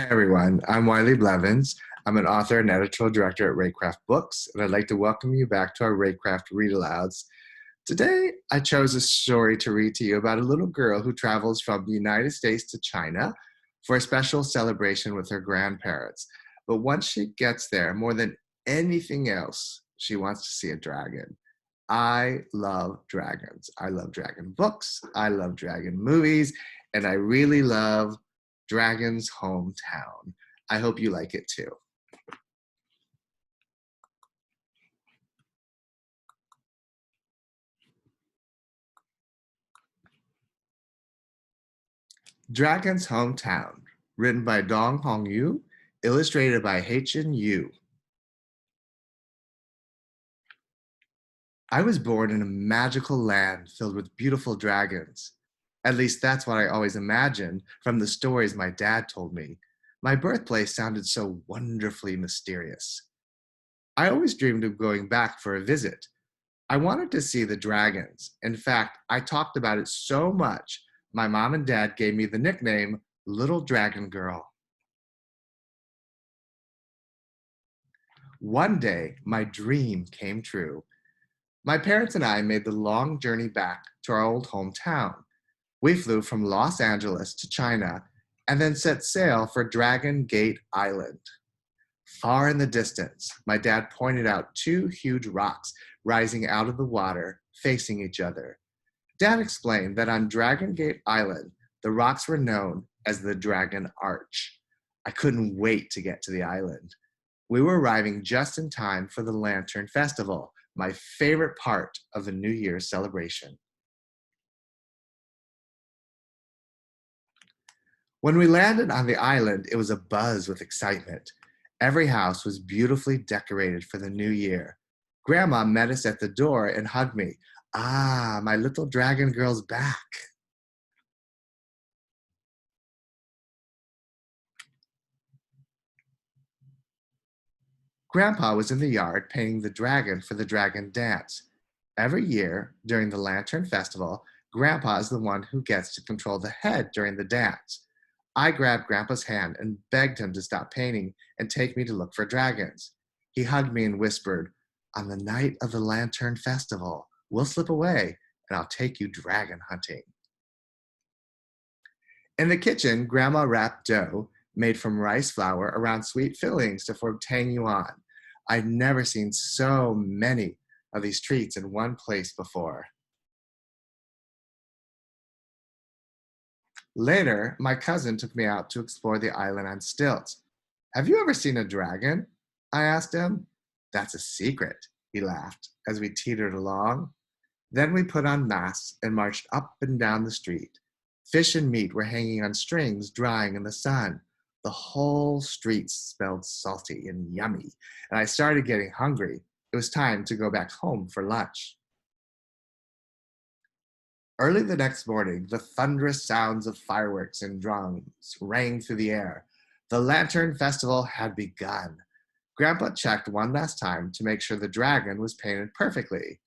Hi everyone, I'm Wiley Blevins. I'm an author and editorial director at Reycraft Books, and I'd like to welcome you back to our Reycraft Read Alouds. Today, I chose a story to read to you about a little girl who travels from the United States to China for a special celebration with her grandparents. But once she gets there, more than anything else, she wants to see a dragon. I love dragons. I love dragon books. I love dragon movies, and I really love Dragon's Hometown. I hope you like it too. Dragon's Hometown, written by Hongyou, illustrated by Hechen Yu. I was born in a magical land filled with beautiful dragons. At least that's what I always imagined from the stories my dad told me. My birthplace sounded so wonderfully mysterious. I always dreamed of going back for a visit. I wanted to see the dragons. In fact, I talked about it so much, my mom and dad gave me the nickname Little Dragon Girl. One day, my dream came true. My parents and I made the long journey back to our old hometown. We flew from Los Angeles to China and then set sail for Dragon Gate Island. Far in the distance, my dad pointed out two huge rocks rising out of the water, facing each other. Dad explained that on Dragon Gate Island, the rocks were known as the Dragon Arch. I couldn't wait to get to the island. We were arriving just in time for the Lantern Festival, my favorite part of the New Year's celebration. When we landed on the island, it was abuzz with excitement. Every house was beautifully decorated for the new year. Grandma met us at the door and hugged me. Ah, my little dragon girl's back. Grandpa was in the yard painting the dragon for the dragon dance. Every year, during the Lantern Festival, Grandpa is the one who gets to control the head during the dance. I grabbed Grandpa's hand and begged him to stop painting and take me to look for dragons. He hugged me and whispered, "On the night of the Lantern Festival, we'll slip away and I'll take you dragon hunting." In the kitchen, Grandma wrapped dough made from rice flour around sweet fillings to form tang yuan. I'd never seen so many of these treats in one place before. Later, my cousin took me out to explore the island on stilts. "Have you ever seen a dragon?" I asked him. "That's a secret," he laughed as we teetered along. Then we put on masks and marched up and down the street. Fish and meat were hanging on strings, drying in the sun. The whole street smelled salty and yummy, and I started getting hungry. It was time to go back home for lunch. Early the next morning, the thunderous sounds of fireworks and drums rang through the air. The Lantern Festival had begun. Grandpa checked one last time to make sure the dragon was painted perfectly.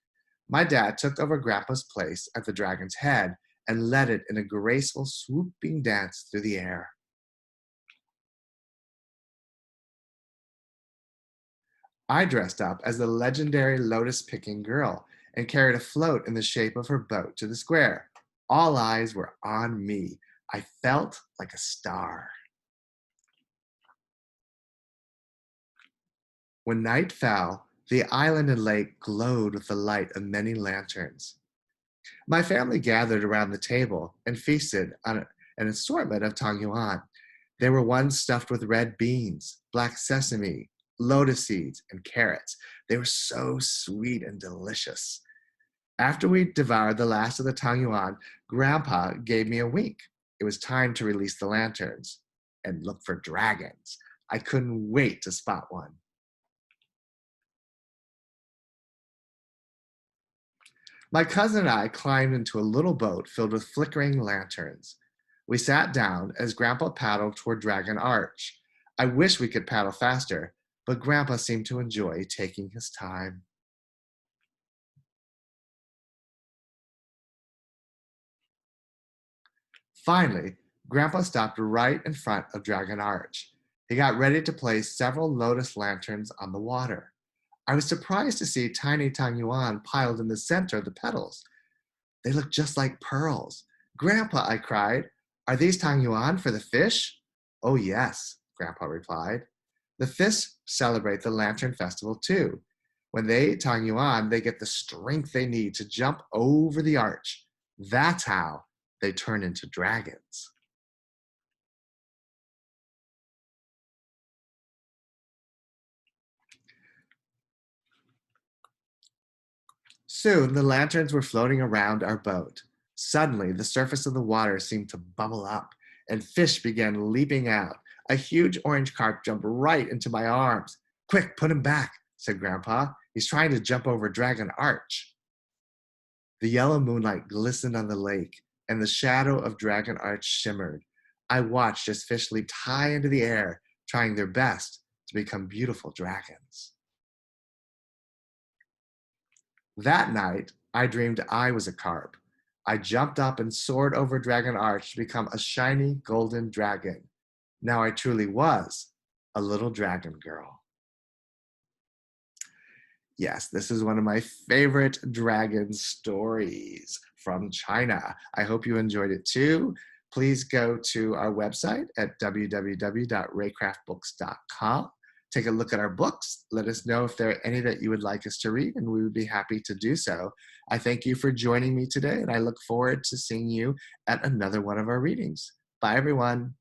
My dad took over Grandpa's place at the dragon's head and led it in a graceful, swooping dance through the air. I dressed up as the legendary lotus-picking girl and carried a float in the shape of her boat to the square. All eyes were on me. I felt like a star. When night fell, the island and lake glowed with the light of many lanterns. My family gathered around the table and feasted on an assortment of tang yuan. There were ones stuffed with red beans, black sesame, lotus seeds, and carrots. They were so sweet and delicious. After we devoured the last of the tang yuan, Grandpa gave me a wink. It was time to release the lanterns and look for dragons. I couldn't wait to spot one. My cousin and I climbed into a little boat filled with flickering lanterns. We sat down as Grandpa paddled toward Dragon Arch. I wish we could paddle faster, but Grandpa seemed to enjoy taking his time. Finally, Grandpa stopped right in front of Dragon Arch. He got ready to place several lotus lanterns on the water. I was surprised to see tiny Tang Yuan piled in the center of the petals. They looked just like pearls. Grandpa, I cried, are these Tang Yuan for the fish? Oh, yes, Grandpa replied. The fish celebrate the Lantern Festival too. When they eat Tang Yuan, they get the strength they need to jump over the arch. That's how they turn into dragons. Soon the lanterns were floating around our boat. Suddenly, the surface of the water seemed to bubble up, and fish began leaping out. A huge orange carp jumped right into my arms. Quick, put him back, said Grandpa. He's trying to jump over Dragon Arch. The yellow moonlight glistened on the lake, and the shadow of Dragon Arch shimmered. I watched as fish leaped high into the air, trying their best to become beautiful dragons. That night, I dreamed I was a carp. I jumped up and soared over Dragon Arch to become a shiny golden dragon. Now I truly was a little dragon girl. Yes, this is one of my favorite dragon stories from China. I hope you enjoyed it too. Please go to our website at www.reycraftbooks.com. Take a look at our books. Let us know if there are any that you would like us to read, and we would be happy to do so. I thank you for joining me today, and I look forward to seeing you at another one of our readings. Bye, everyone.